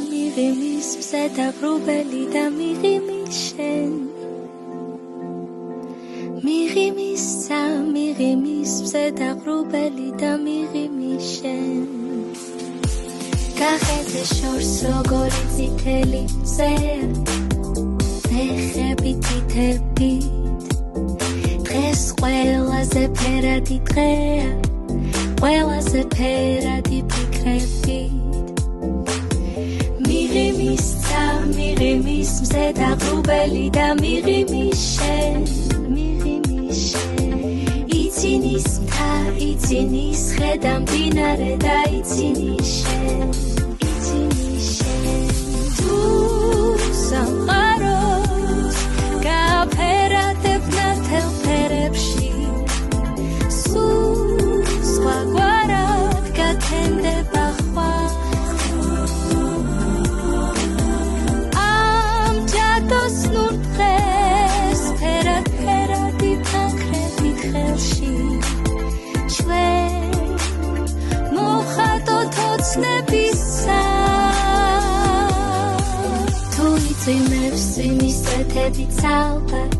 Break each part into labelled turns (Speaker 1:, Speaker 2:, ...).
Speaker 1: მიღიმის მზედა ღრუბელი და მიღიმის შენ მიღიმის მზედა ღრუბელი და მიღიმის შენ გახედე შორს როგორი წითელი მზეა ნეხები თითებით დღეს ყველაზე ფერადი დღეა ყველაზე ფერადი ფიქრებით მიღიმის მზედა ღრუბელი და მიღიმის შენ იცინის მთა იცინის ხედა მდინარე და იცინის შენ თუ სამყაროს გააფერადებ ნათელ ფერებში სულ სხვაგვარად გათენდება ამჯადოს ნურ დღეს ფერადი ფანქრებით ხელში ჩვენ მოხატოთ ოცნებისა თუ იწვიმებს წვიმის წვეთებით ალბათ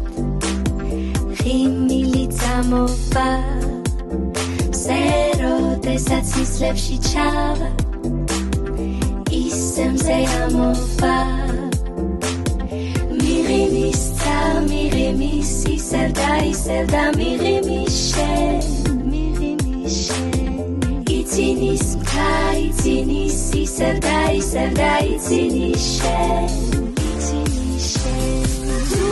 Speaker 1: ღიმილი წამოვა როდესაც ისლებში ჩავა ისე მზე ამოვა მიღიმის ისევ და მიღიმის შენ იცინის მთა იცინის ისევ და იცინის შენ თუ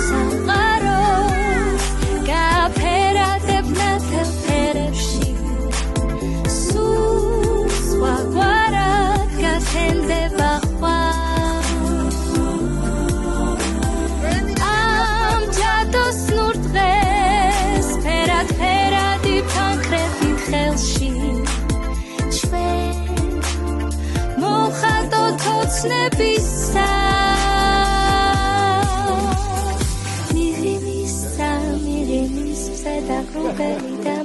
Speaker 1: სამყაროს გააფერადებ ნათელ ფერებში სულ სხვაგვარად გათენდება ამჯადოს ნურ დღეს ფერადი ფანქრებით ხელში ჩვენ მოხატოთ ოცნებისა მიღიმის მზედა ღრუბელი და